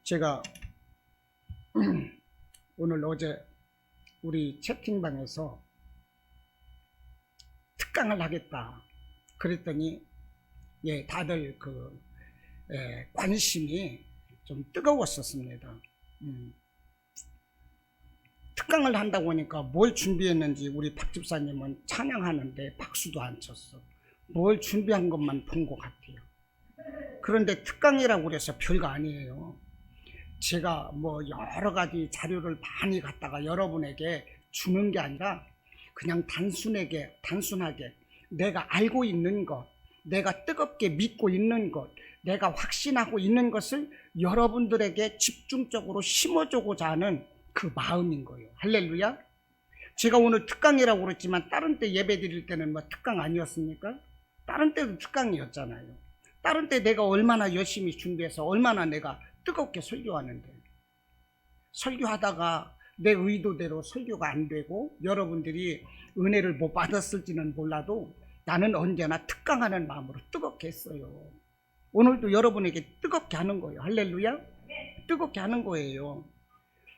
제가 오늘 어제 우리 채팅방에서 특강을 하겠다 그랬더니 다들 관심이 좀 뜨거웠었습니다. 특강을 한다고 하니까 뭘 준비했는지 우리 박 집사님은 찬양하는데 박수도 안 쳤어. 뭘 준비한 것만 본 것 같아요. 그런데 특강이라고 그래서 별거 아니에요. 제가 뭐 여러 가지 자료를 많이 갖다가 여러분에게 주는 게 아니라 그냥 단순하게 내가 알고 있는 것, 내가 뜨겁게 믿고 있는 것, 내가 확신하고 있는 것을 여러분들에게 집중적으로 심어주고자 하는 그 마음인 거예요. 할렐루야. 제가 오늘 특강이라고 그랬지만 다른 때 예배 드릴 때는 뭐 특강 아니었습니까? 다른 때도 특강이었잖아요. 다른 때 내가 얼마나 열심히 준비해서 얼마나 내가 뜨겁게 설교하는데, 설교하다가 내 의도대로 설교가 안 되고 여러분들이 은혜를 못 받았을지는 몰라도 나는 언제나 특강하는 마음으로 뜨겁게 했어요. 오늘도 여러분에게 뜨겁게 하는 거예요. 할렐루야. 뜨겁게 하는 거예요.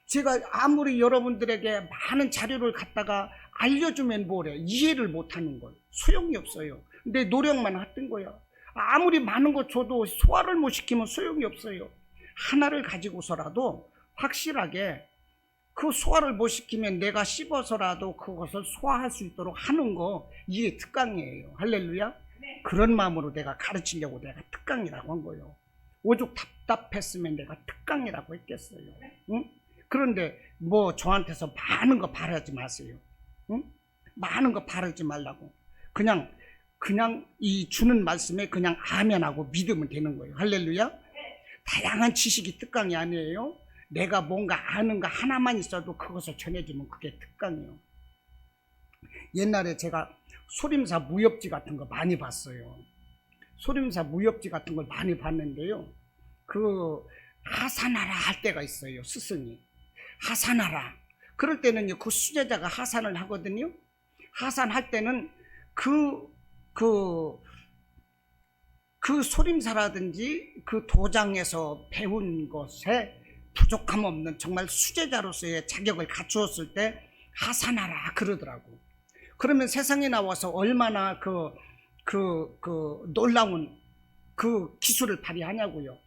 제가 아무리 여러분들에게 많은 자료를 갖다가 알려주면 뭐래, 이해를 못하는 걸 소용이 없어요. 내 노력만 했던 거야. 아무리 많은 거 줘도 소화를 못 시키면 소용이 없어요. 하나를 가지고서라도 확실하게 그 소화를 못 시키면 내가 씹어서라도 그것을 소화할 수 있도록 하는 거, 이게 특강이에요. 할렐루야. 그런 마음으로 내가 가르치려고 내가 특강이라고 한 거예요. 오죽 답답했으면 내가 특강이라고 했겠어요. 응? 그런데 뭐 저한테서 많은 거 바라지 마세요. 응? 많은 거 바라지 말라고. 그냥 이 주는 말씀에 그냥 아멘하고 믿으면 되는 거예요. 할렐루야. 다양한 지식이 특강이 아니에요. 내가 뭔가 아는 거 하나만 있어도 그것을 전해주면 그게 특강이에요. 옛날에 제가 소림사 무협지 같은 거 많이 봤어요. 소림사 무협지 같은 걸 많이 봤는데요. 그 하산하라 할 때가 있어요. 스승이 하산하라. 그럴 때는요, 그 수제자가 하산을 하거든요. 하산할 때는 그 소림사라든지 그 도장에서 배운 것에 부족함 없는 정말 수제자로서의 자격을 갖추었을 때 하산하라 그러더라고. 그러면 세상에 나와서 얼마나 놀라운 그 기술을 발휘하냐고요.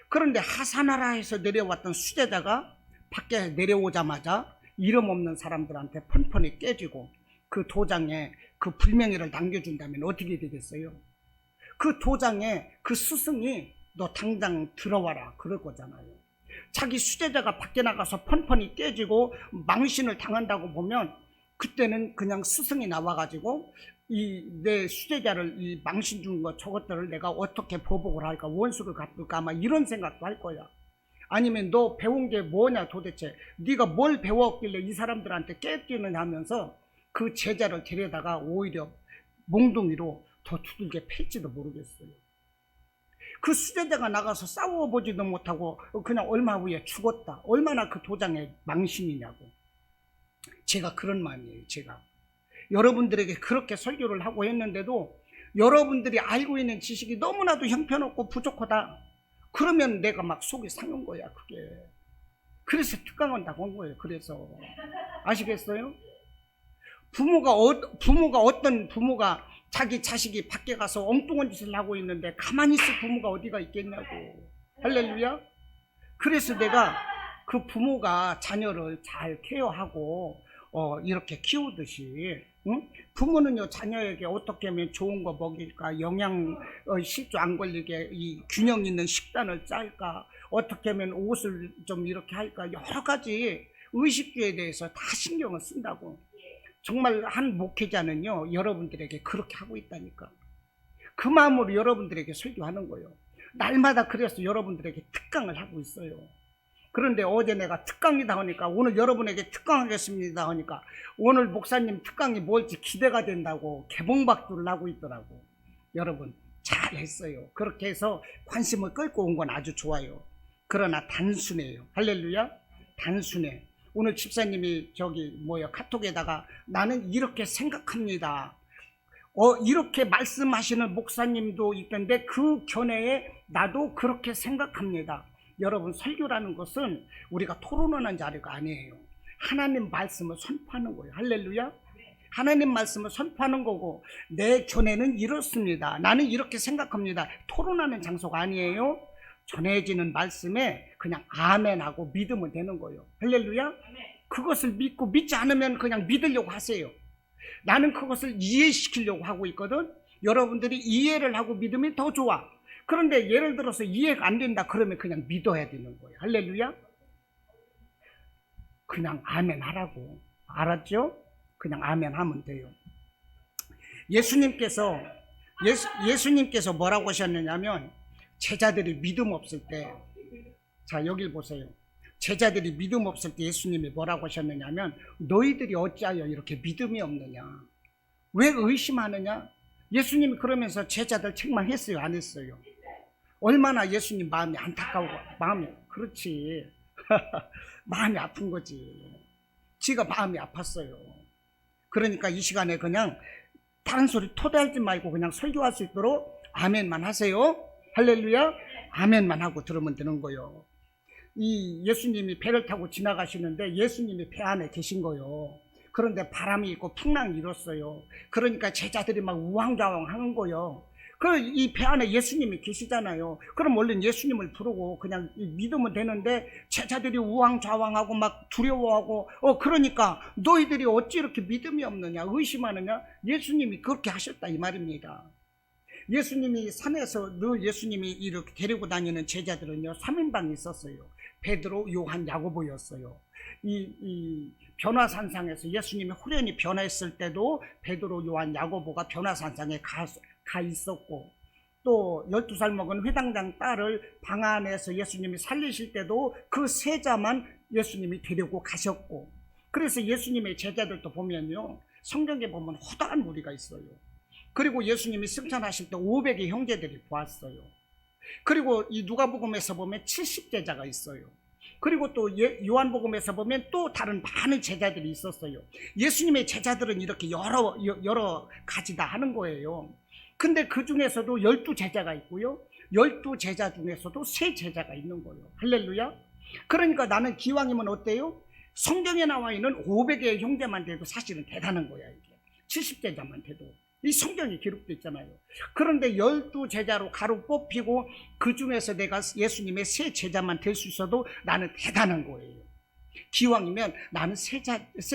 그런데 하산하라 해서 내려왔던 수제자가 밖에 내려오자마자 이름 없는 사람들한테 펀펀히 깨지고 그 도장에 그 불명예를 남겨준다면 어떻게 되겠어요? 그 도장에 그 스승이 너 당장 들어와라 그럴 거잖아요. 자기 수제자가 밖에 나가서 펀펀히 깨지고 망신을 당한다고 보면 그때는 그냥 스승이 나와가지고 내 수제자를 이 망신 준 거 저것들을 내가 어떻게 보복을 할까, 원수를 갚을까, 아마 이런 생각도 할 거야. 아니면 너 배운 게 뭐냐 도대체, 네가 뭘 배웠길래 이 사람들한테 깨지느냐 하면서 그 제자를 데려다가 오히려 몽둥이로 더 두들겨 팰지도 모르겠어요. 그 수제자가 나가서 싸워보지도 못하고 그냥 얼마 후에 죽었다. 얼마나 그 도장에 망신이냐고. 제가 그런 마음이에요. 제가 여러분들에게 그렇게 설교를 하고 했는데도 여러분들이 알고 있는 지식이 너무나도 형편없고 부족하다. 그러면 내가 막 속이 상한 거야 그게. 그래서 특강한다고 한 거예요. 그래서 아시겠어요? 어떤 부모가 자기 자식이 밖에 가서 엉뚱한 짓을 하고 있는데 가만히 있을 부모가 어디가 있겠냐고. 할렐루야. 그래서 내가 그 부모가 자녀를 잘 케어하고 이렇게 키우듯이, 응? 부모는요 자녀에게 어떻게 하면 좋은 거 먹일까, 영양 실조 안 걸리게 이 균형 있는 식단을 짤까, 어떻게 하면 옷을 좀 이렇게 할까, 여러 가지 의식주에 대해서 다 신경을 쓴다고. 정말 한 목회자는요 여러분들에게 그렇게 하고 있다니까. 그 마음으로 여러분들에게 설교하는 거예요. 날마다 그래서 여러분들에게 특강을 하고 있어요. 그런데 어제 내가 특강이다 하니까 오늘 여러분에게 특강하겠습니다 하니까 오늘 목사님 특강이 뭘지 기대가 된다고 개봉박두를 하고 있더라고. 여러분 잘했어요. 그렇게 해서 관심을 끌고 온 건 아주 좋아요. 그러나 단순해요. 할렐루야. 단순해. 오늘 집사님이 카톡에다가 나는 이렇게 생각합니다. 이렇게 말씀하시는 목사님도 있던데 그 견해에 나도 그렇게 생각합니다. 여러분, 설교라는 것은 우리가 토론하는 자리가 아니에요. 하나님 말씀을 선포하는 거예요. 할렐루야. 하나님 말씀을 선포하는 거고, 내 견해는 이렇습니다, 나는 이렇게 생각합니다, 토론하는 장소가 아니에요. 전해지는 말씀에 그냥 아멘하고 믿으면 되는 거예요. 할렐루야. 그것을 믿고, 믿지 않으면 그냥 믿으려고 하세요. 나는 그것을 이해시키려고 하고 있거든. 여러분들이 이해를 하고 믿으면 더 좋아. 그런데 예를 들어서 이해가 안 된다 그러면 그냥 믿어야 되는 거예요. 할렐루야. 그냥 아멘 하라고. 알았죠? 그냥 아멘 하면 돼요. 예수님께서 뭐라고 하셨느냐면, 제자들이 믿음 없을 때, 자 여길 보세요. 제자들이 믿음 없을 때 예수님이 뭐라고 하셨느냐면, 너희들이 어찌하여 이렇게 믿음이 없느냐, 왜 의심하느냐. 예수님이 그러면서 제자들 책망했어요, 안 했어요? 얼마나 예수님 마음이 안타까우고, 마음이, 그렇지 마음이 아픈 거지. 지가 마음이 아팠어요. 그러니까 이 시간에 그냥 다른 소리 토대하지 말고 그냥 설교할 수 있도록 아멘만 하세요. 할렐루야. 아멘만 하고 들으면 되는 거예요. 이 예수님이 배를 타고 지나가시는데 예수님이 배 안에 계신 거예요. 그런데 바람이 있고 풍랑이 일었어요. 그러니까 제자들이 막 우왕좌왕 하는 거예요. 이 배 안에 예수님이 계시잖아요. 그럼 얼른 예수님을 부르고 그냥 믿으면 되는데, 제자들이 우왕좌왕하고 막 두려워하고, 그러니까 너희들이 어찌 이렇게 믿음이 없느냐, 의심하느냐. 예수님이 그렇게 하셨다 이 말입니다. 예수님이 산에서 늘 예수님이 이렇게 데리고 다니는 제자들은요, 3인방이 있었어요. 베드로, 요한, 야고보였어요. 이 변화산상에서 예수님이 후련히 변화했을 때도 베드로, 요한, 야고보가 변화산상에 가 있었고, 또 12살 먹은 회당장 딸을 방 안에서 예수님이 살리실 때도 그 세자만 예수님이 데리고 가셨고, 그래서 예수님의 제자들도 보면요, 성경에 보면 허다한 무리가 있어요. 그리고 예수님이 승천하실 때 500의 형제들이 보았어요. 그리고 이 누가복음에서 보면 70제자가 있어요. 그리고 또 요한복음에서 보면 또 다른 많은 제자들이 있었어요. 예수님의 제자들은 이렇게 여러 가지 다 하는 거예요. 근데 그 중에서도 12제자가 있고요, 12제자 중에서도 3제자가 있는 거예요. 할렐루야. 그러니까 나는 기왕이면 어때요? 성경에 나와 있는 500의 형제만 돼도 사실은 대단한 거야. 이게 70제자만 돼도 이 성경이 기록되어 있잖아요. 그런데 12제자로 가로 뽑히고 그 중에서 내가 예수님의 3제자만 될 수 있어도 나는 대단한 거예요. 기왕이면 나는 새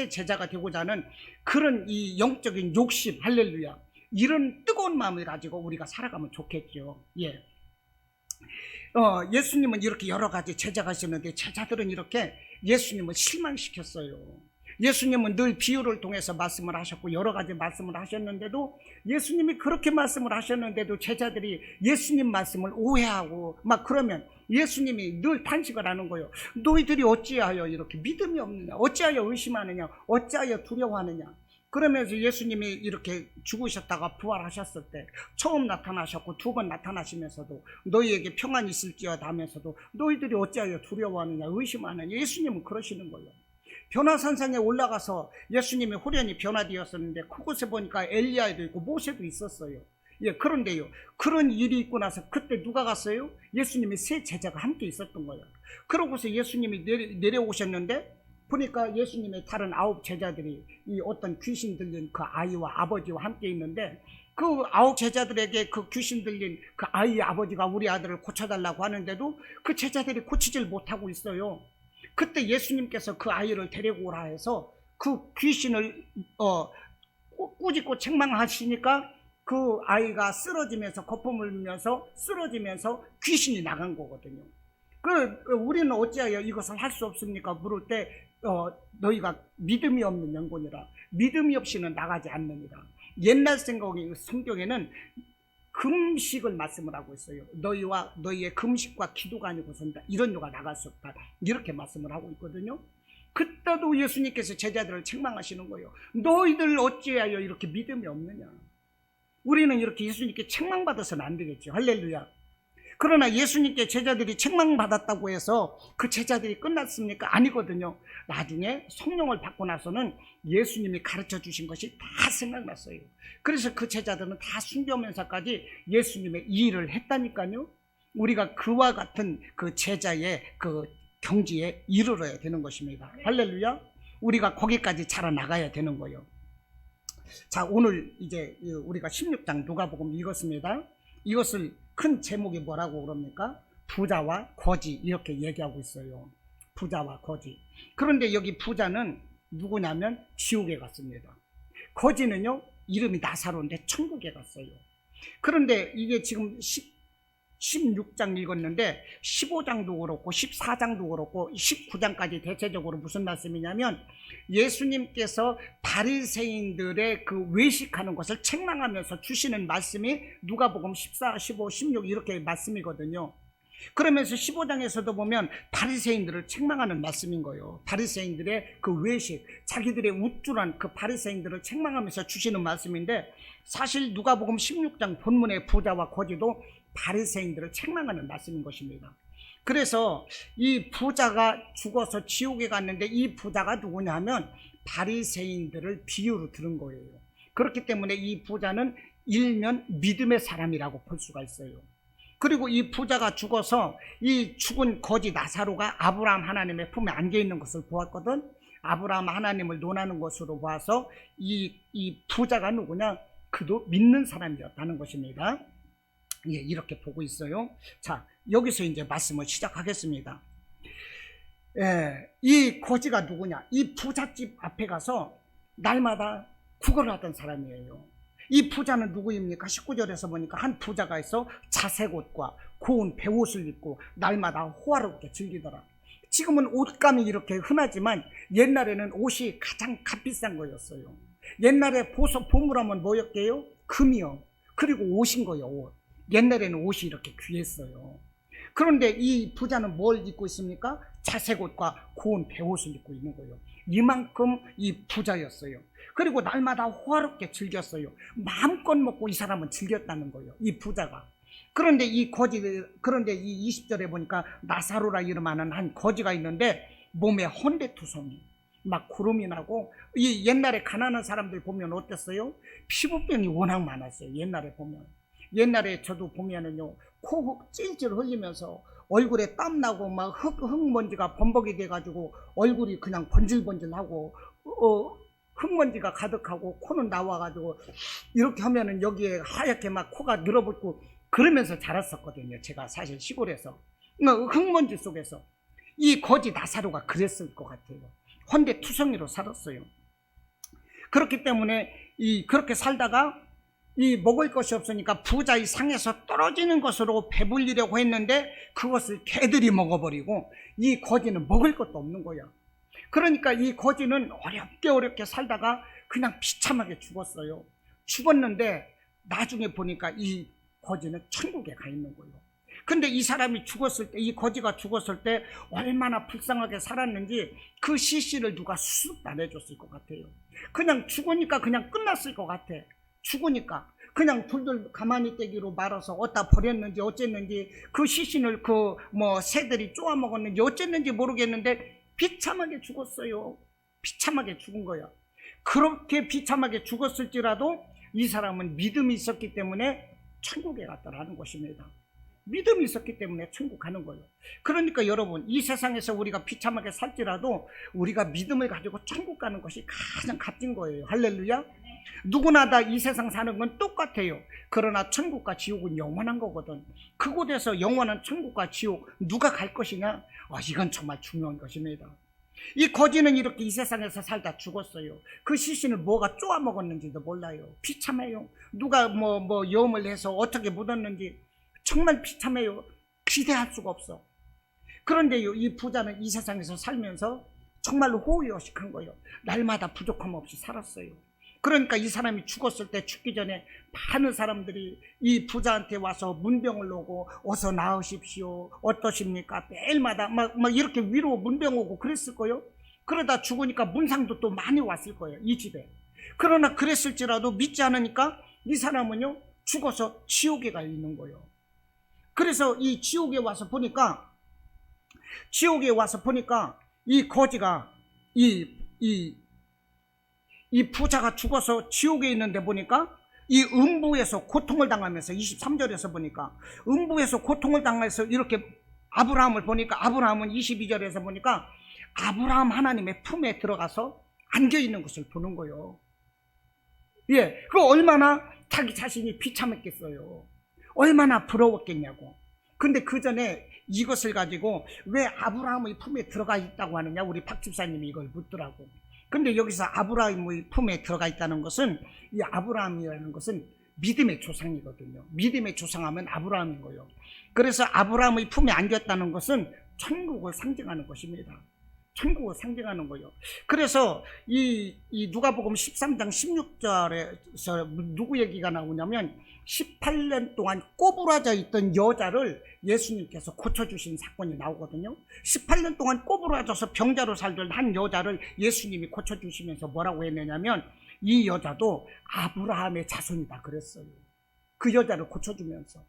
제자가 되고자 하는 그런 이 영적인 욕심, 할렐루야, 이런 뜨거운 마음을 가지고 우리가 살아가면 좋겠죠. 예. 예수님은 이렇게 여러 가지 제자가 있었는데, 제자들은 이렇게 예수님을 실망시켰어요. 예수님은 늘 비유를 통해서 말씀을 하셨고 여러 가지 말씀을 하셨는데도, 예수님이 그렇게 말씀을 하셨는데도 제자들이 예수님 말씀을 오해하고 막 그러면 예수님이 늘 탄식을 하는 거예요. 너희들이 어찌하여 이렇게 믿음이 없느냐, 어찌하여 의심하느냐, 어찌하여 두려워하느냐. 그러면서 예수님이 이렇게 죽으셨다가 부활하셨을 때 처음 나타나셨고 2번 나타나시면서도 너희에게 평안이 있을지어다 하면서도 너희들이 어찌하여 두려워하느냐, 의심하느냐. 예수님은 그러시는 거예요. 변화산상에 올라가서 예수님이 후련히 변화되었었는데, 그곳에 보니까 엘리야도 있고 모세도 있었어요. 예, 그런데요, 그런 일이 있고 나서 그때 누가 갔어요? 예수님의 3 제자가 함께 있었던 거예요. 그러고서 예수님이 내려오셨는데 보니까 예수님의 다른 9 제자들이 이 어떤 귀신 들린 그 아이와 아버지와 함께 있는데, 그 9 제자들에게 그 귀신 들린 그 아이의 아버지가 우리 아들을 고쳐달라고 하는데도 그 제자들이 고치질 못하고 있어요. 그때 예수님께서 그 아이를 데리고 오라 해서 그 귀신을 꾸짖고 책망하시니까 그 아이가 쓰러지면서 거품을 흘리면서 쓰러지면서 귀신이 나간 거거든요. 우리는 어찌하여 이것을 할 수 없습니까? 물을 때 너희가 믿음이 없는 영혼이라 믿음이 없이는 나가지 않느니라. 옛날 생각에 성경에는 금식을 말씀을 하고 있어요. 너희와 너희의 금식과 기도가 아니고서는 이런 누가 나갈 수 없다, 이렇게 말씀을 하고 있거든요. 그때도 예수님께서 제자들을 책망하시는 거예요. 너희들 어찌하여 이렇게 믿음이 없느냐. 우리는 이렇게 예수님께 책망받아서는 안 되겠죠. 할렐루야. 그러나 예수님께 제자들이 책망받았다고 해서 그 제자들이 끝났습니까? 아니거든요. 나중에 성령을 받고 나서는 예수님이 가르쳐 주신 것이 다 생각났어요. 그래서 그 제자들은 다 순교하면서까지 예수님의 이 일을 했다니까요. 우리가 그와 같은 그 제자의 그 경지에 이르러야 되는 것입니다. 할렐루야. 우리가 거기까지 자라나가야 되는 거예요. 자, 오늘 이제 우리가 16장 누가복음 읽었습니다. 이것을 큰 제목이 뭐라고 그럽니까? 부자와 거지, 이렇게 얘기하고 있어요. 부자와 거지. 그런데 여기 부자는 누구냐면 지옥에 갔습니다. 거지는요, 이름이 나사로인데 천국에 갔어요. 그런데 이게 지금 16장 읽었는데 15장도 그렇고 14장도 그렇고 19장까지 대체적으로 무슨 말씀이냐면, 예수님께서 바리새인들의 그 외식하는 것을 책망하면서 주시는 말씀이 누가복음 14, 15, 16 이렇게 말씀이거든요. 그러면서 15장에서도 보면 바리새인들을 책망하는 말씀인 거예요. 바리새인들의 그 외식, 자기들의 우쭐한 그 바리새인들을 책망하면서 주시는 말씀인데, 사실 누가복음 16장 본문의 부자와 거지도 바리새인들을 책망하는 말씀인 것입니다. 그래서 이 부자가 죽어서 지옥에 갔는데, 이 부자가 누구냐 하면 바리새인들을 비유로 들은 거예요. 그렇기 때문에 이 부자는 일면 믿음의 사람이라고 볼 수가 있어요. 그리고 이 부자가 죽어서 이 죽은 거지 나사로가 아브라함 하나님의 품에 안겨 있는 것을 보았거든. 아브라함 하나님을 논하는 것으로 봐서 이 부자가 누구냐? 그도 믿는 사람이었다는 것입니다. 예, 이렇게 보고 있어요. 자, 여기서 이제 말씀을 시작하겠습니다. 예, 이 거지가 누구냐? 이 부잣집 앞에 가서 날마다 구걸을 하던 사람이에요. 이 부자는 누구입니까? 19절에서 보니까 한 부자가 있어 자색 옷과 고운 배옷을 입고 날마다 호화롭게 즐기더라. 지금은 옷감이 이렇게 흔하지만 옛날에는 옷이 가장 값비싼 거였어요. 옛날에 보물하면 뭐였게요? 금이요. 그리고 옷인 거예요, 옷. 옛날에는 옷이 이렇게 귀했어요. 그런데 이 부자는 뭘 입고 있습니까? 자색 옷과 고운 배옷을 입고 있는 거예요. 이만큼 이 부자였어요. 그리고 날마다 호화롭게 즐겼어요. 마음껏 먹고 이 사람은 즐겼다는 거예요, 이 부자가. 그런데 이 20절에 보니까 나사로라 이름하는 한 거지가 있는데, 몸에 헌데투성이 막 구름이 나고, 이 옛날에 가난한 사람들 보면 어땠어요? 피부병이 워낙 많았어요. 옛날에 보면. 옛날에 저도 보면은요, 코 찔찔 흘리면서 얼굴에 땀 나고 막 흙먼지가 범벅이 돼가지고 얼굴이 그냥 번질번질하고 흙먼지가 가득하고 코는 나와가지고 이렇게 하면은 여기에 하얗게 막 코가 늘어붙고 그러면서 자랐었거든요. 제가 사실 시골에서 흙먼지 속에서. 이 거지 나사로가 그랬을 것 같아요. 헌데투성이로 살았어요. 그렇기 때문에 그렇게 살다가 이 먹을 것이 없으니까 부자의 상에서 떨어지는 것으로 배불리려고 했는데 그것을 개들이 먹어버리고 이 거지는 먹을 것도 없는 거야. 그러니까 이 거지는 어렵게 살다가 그냥 비참하게 죽었어요. 죽었는데 나중에 보니까 이 거지는 천국에 가 있는 거예요. 근데 이 사람이 죽었을 때, 이 거지가 죽었을 때 얼마나 불쌍하게 살았는지 그 시신을 누가 수습 안 해줬을 것 같아요. 그냥 죽으니까 그냥 끝났을 것 같아. 죽으니까 그냥 둘둘 가만히 떼기로 말아서 어디다 버렸는지 어쨌는지, 그 시신을 새들이 쪼아 먹었는지 어쨌는지 모르겠는데 비참하게 죽었어요. 비참하게 죽은 거야. 그렇게 비참하게 죽었을지라도 이 사람은 믿음이 있었기 때문에 천국에 갔다라는 것입니다. 믿음이 있었기 때문에 천국 가는 거예요. 그러니까 여러분, 이 세상에서 우리가 비참하게 살지라도 우리가 믿음을 가지고 천국 가는 것이 가장 값진 거예요. 할렐루야. 누구나 다 이 세상 사는 건 똑같아요. 그러나 천국과 지옥은 영원한 거거든. 그곳에서 영원한 천국과 지옥 누가 갈 것이냐? 이건 정말 중요한 것입니다. 이 거지는 이렇게 이 세상에서 살다 죽었어요. 그 시신을 뭐가 쪼아 먹었는지도 몰라요. 비참해요. 누가 염을 해서 어떻게 묻었는지 정말 비참해요. 기대할 수가 없어. 그런데요, 이 부자는 이 세상에서 살면서 정말로 호의호식한 거예요. 날마다 부족함 없이 살았어요. 그러니까 이 사람이 죽었을 때, 죽기 전에 많은 사람들이 이 부자한테 와서 문병을 오고 어서 나으십시오, 어떠십니까, 매일마다 막 이렇게 위로 문병 오고 그랬을 거예요. 그러다 죽으니까 문상도 또 많이 왔을 거예요, 이 집에. 그러나 그랬을지라도 믿지 않으니까 이 사람은요 죽어서 지옥에 가 있는 거예요. 그래서 이 지옥에 와서 보니까 이 거지가 이 부자가 죽어서 지옥에 있는데 보니까 이 음부에서 고통을 당하면서 23절에서 보니까 음부에서 고통을 당해서 이렇게 아브라함을 보니까 아브라함은 22절에서 보니까 아브라함 하나님의 품에 들어가서 안겨있는 것을 보는 거예요. 예, 그 얼마나 자기 자신이 비참했겠어요. 얼마나 부러웠겠냐고. 근데 그 전에 이것을 가지고 왜 아브라함의 품에 들어가 있다고 하느냐, 우리 박 집사님이 이걸 묻더라고. 근데 여기서 아브라함의 품에 들어가 있다는 것은, 이 아브라함이라는 것은 믿음의 조상이거든요. 믿음의 조상하면 아브라함인 거예요. 그래서 아브라함의 품에 안겼다는 것은 천국을 상징하는 것입니다. 천국을 상징하는 거예요. 그래서 이 누가복음 13장 16절에서 누구 얘기가 나오냐면 18년 동안 꼬부라져 있던 여자를 예수님께서 고쳐주신 사건이 나오거든요. 18년 동안 꼬부라져서 병자로 살던 한 여자를 예수님이 고쳐주시면서 뭐라고 했느냐면 이 여자도 아브라함의 자손이다 그랬어요. 그 여자를 고쳐주면서.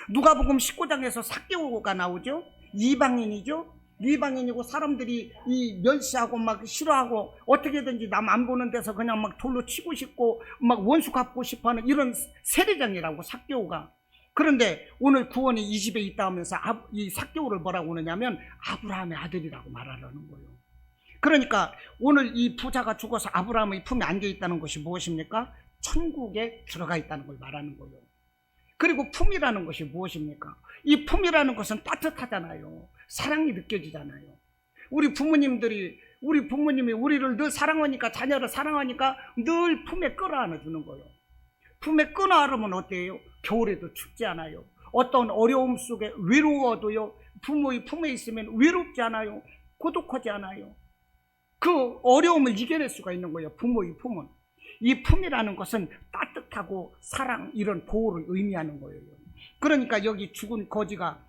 누가복음 19장에서 삭개오가 나오죠. 이방인이죠. 이방인이고 사람들이 이 멸시하고 막 싫어하고 어떻게든지 남 안 보는 데서 그냥 막 돌로 치고 싶고 막 원수 갚고 싶어하는 이런 세리장이라고 삭개오가. 그런데 오늘 구원이 이 집에 있다 하면서 이 삭개오를 뭐라고 하느냐면 아브라함의 아들이라고 말하라는 거예요. 그러니까 오늘 이 부자가 죽어서 아브라함의 품에 안겨 있다는 것이 무엇입니까? 천국에 들어가 있다는 걸 말하는 거예요. 그리고 품이라는 것이 무엇입니까? 이 품이라는 것은 따뜻하잖아요. 사랑이 느껴지잖아요. 우리 부모님이 우리를 늘 사랑하니까, 자녀를 사랑하니까 늘 품에 끌어안아 주는 거예요. 품에 끌어안으면 어때요? 겨울에도 춥지 않아요. 어떤 어려움 속에 외로워도요, 부모의 품에 있으면 외롭지 않아요. 고독하지 않아요. 그 어려움을 이겨낼 수가 있는 거예요. 부모의 품은. 이 품이라는 것은 따뜻하고 사랑, 이런 보호를 의미하는 거예요. 그러니까 여기 죽은 거지가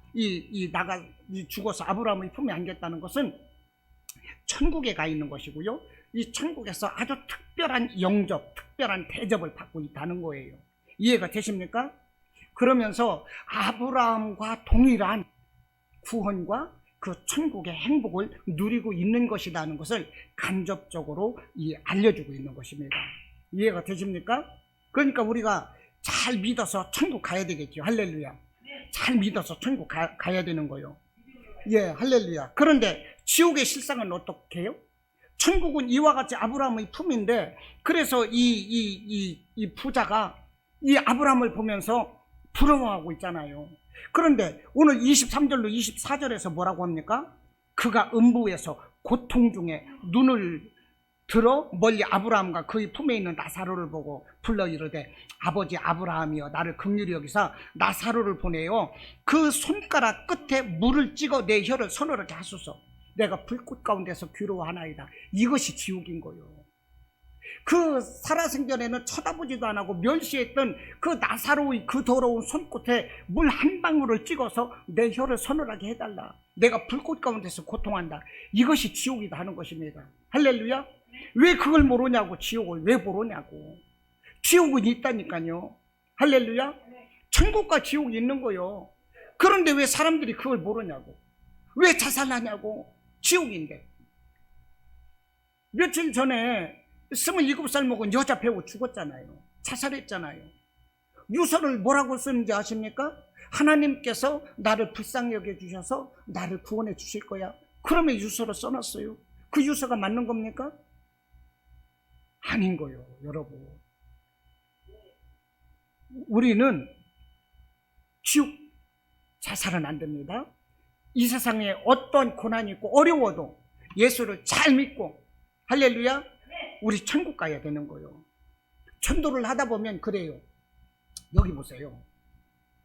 죽어서 아브라함의 품에 안겼다는 것은 천국에 가 있는 것이고요. 이 천국에서 아주 특별한 영접, 특별한 대접을 받고 있다는 거예요. 이해가 되십니까? 그러면서 아브라함과 동일한 구원과 그 천국의 행복을 누리고 있는 것이라는 것을 간접적으로 알려주고 있는 것입니다. 이해가 되십니까? 그러니까 우리가 잘 믿어서 천국 가야 되겠죠. 할렐루야. 잘 믿어서 천국 가야 되는 거예요. 예, 할렐루야. 그런데 지옥의 실상은 어떻게 해요? 천국은 이와 같이 아브라함의 품인데, 그래서 이 부자가 이 아브라함을 보면서 부러워하고 있잖아요. 그런데 오늘 23절로 24절에서 뭐라고 합니까? 그가 음부에서 고통 중에 눈을 들어 멀리 아브라함과 그의 품에 있는 나사로를 보고 불러 이르되 아버지 아브라함이여 나를 긍휼히 여기사 나사로를 보내요. 그 손가락 끝에 물을 찍어 내 혀를 서늘하게 하소서. 내가 불꽃 가운데서 괴로워하나이다. 이것이 지옥인 거예요. 그 살아생전에는 쳐다보지도 안 하고 멸시했던 그 나사로의 그 더러운 손끝에 물 한 방울을 찍어서 내 혀를 서늘하게 해달라. 내가 불꽃 가운데서 고통한다. 이것이 지옥이다 하는 것입니다. 할렐루야. 왜 그걸 모르냐고. 지옥을 왜 모르냐고. 지옥은 있다니까요. 할렐루야. 천국과 지옥이 있는 거요. 그런데 왜 사람들이 그걸 모르냐고. 왜 자살하냐고. 지옥인데. 며칠 전에 27살 먹은 여자 배우 죽었잖아요. 자살했잖아요. 유서를 뭐라고 쓰는지 아십니까? 하나님께서 나를 불쌍히 여겨주셔서 나를 구원해 주실 거야. 그러면 유서를 써놨어요. 그 유서가 맞는 겁니까? 아닌 거예요, 여러분. 우리는 지옥 자살은 안 됩니다. 이 세상에 어떤 고난이 있고 어려워도 예수를 잘 믿고, 할렐루야, 우리 천국 가야 되는 거예요. 전도를 하다 보면 그래요. 여기 보세요.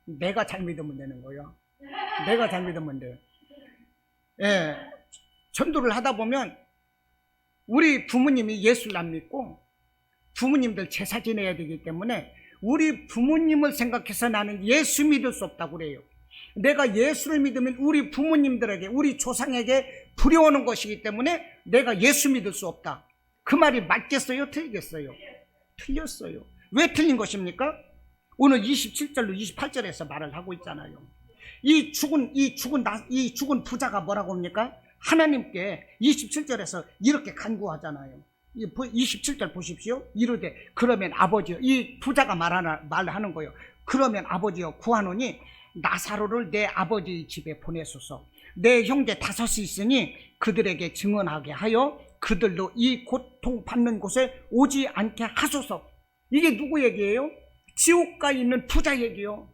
내가 잘 믿으면 되는 거예요. 내가 잘 믿으면 돼요. 예, 전도를 하다 보면 우리 부모님이 예수를 안 믿고 부모님들 제사 지내야 되기 때문에 우리 부모님을 생각해서 나는 예수 믿을 수 없다고 그래요. 내가 예수를 믿으면 우리 부모님들에게, 우리 조상에게 불효하는 것이기 때문에 내가 예수 믿을 수 없다. 그 말이 맞겠어요? 틀리겠어요? 틀렸어요. 왜 틀린 것입니까? 오늘 27절로 28절에서 말을 하고 있잖아요. 이 죽은 부자가 뭐라고 합니까? 하나님께 27절에서 이렇게 간구하잖아요. 27절 보십시오. 이르되 그러면 아버지여, 이 부자가 말하는 거예요. 그러면 아버지여 구하노니 나사로를 내 아버지 집에 보내소서. 내 형제 5이 있으니 그들에게 증언하게 하여 그들도 이 고통받는 곳에 오지 않게 하소서. 이게 누구 얘기예요? 지옥가에 있는 부자 얘기요.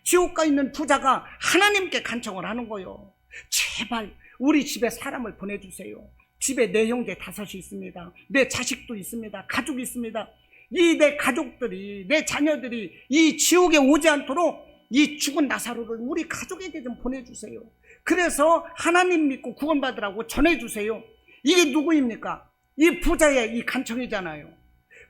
지옥가에 있는 부자가 하나님께 간청을 하는 거예요. 제발 우리 집에 사람을 보내주세요. 집에 내 형제 5이 있습니다. 내 자식도 있습니다. 가족이 있습니다. 이 내 가족들이, 내 자녀들이 이 지옥에 오지 않도록 이 죽은 나사로를 우리 가족에게 좀 보내주세요. 그래서 하나님 믿고 구원받으라고 전해주세요. 이게 누구입니까? 이 부자의 이 간청이잖아요.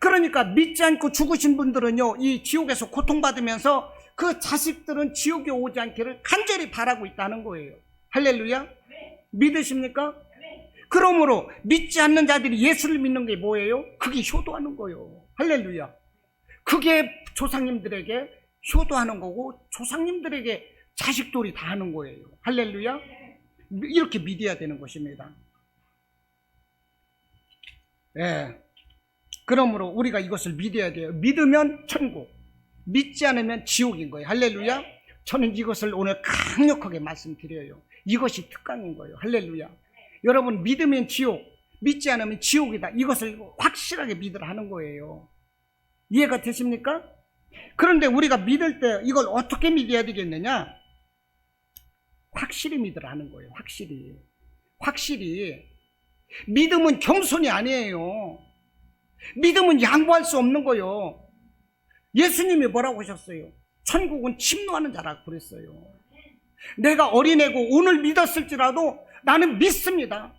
그러니까 믿지 않고 죽으신 분들은요, 이 지옥에서 고통받으면서 그 자식들은 지옥에 오지 않기를 간절히 바라고 있다는 거예요. 할렐루야. 믿으십니까? 그러므로 믿지 않는 자들이 예수를 믿는 게 뭐예요? 그게 효도하는 거예요. 할렐루야. 그게 조상님들에게 효도하는 거고 조상님들에게 자식돌이 다 하는 거예요. 할렐루야. 이렇게 믿어야 되는 것입니다. 예. 그러므로 우리가 이것을 믿어야 돼요. 믿으면 천국, 믿지 않으면 지옥인 거예요. 할렐루야. 저는 이것을 오늘 강력하게 말씀드려요. 이것이 특강인 거예요. 할렐루야. 여러분, 믿으면 지옥, 믿지 않으면 지옥이다. 이것을 확실하게 믿으라 하는 거예요. 이해가 되십니까? 그런데 우리가 믿을 때 이걸 어떻게 믿어야 되겠느냐? 확실히 믿으라 하는 거예요. 확실히. 믿음은 겸손이 아니에요. 믿음은 양보할 수 없는 거예요. 예수님이 뭐라고 하셨어요? 천국은 침노하는 자라고 그랬어요. 내가 어린애고 오늘 믿었을지라도 나는 믿습니다.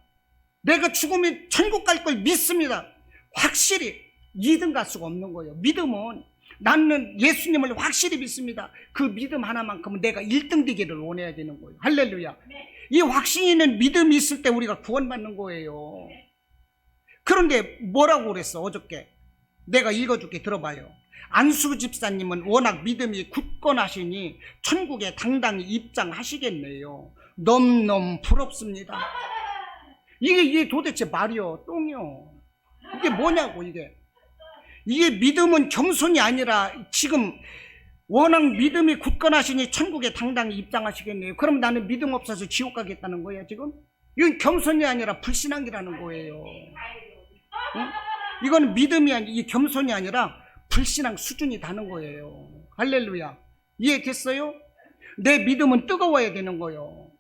내가 죽으면 천국 갈 걸 믿습니다. 확실히 2등 갈 수가 없는 거예요. 믿음은 나는 예수님을 확실히 믿습니다. 그 믿음 하나만큼은 내가 1등 되기를 원해야 되는 거예요. 할렐루야. 이 확신이 있는 믿음이 있을 때 우리가 구원받는 거예요. 그런데 뭐라고 그랬어? 어저께 내가 읽어줄게. 들어봐요. 안수 집사님은 워낙 믿음이 굳건하시니 천국에 당당히 입장하시겠네요. 너무 부럽습니다. 이게 도대체 말이요, 똥이요. 이게 뭐냐고. 이게 믿음은 겸손이 아니라 지금 워낙 믿음이 굳건하시니 천국에 당당히 입장하시겠네요. 그럼 나는 믿음 없어서 지옥 가겠다는 거야 지금? 이건 겸손이 아니라 불신앙이라는 거예요. 응? 이건 믿음이 아니, 이 겸손이 아니라 불신앙 수준이 다는 거예요. 할렐루야. 이해됐어요? 내 믿음은 뜨거워야 되는 거예요.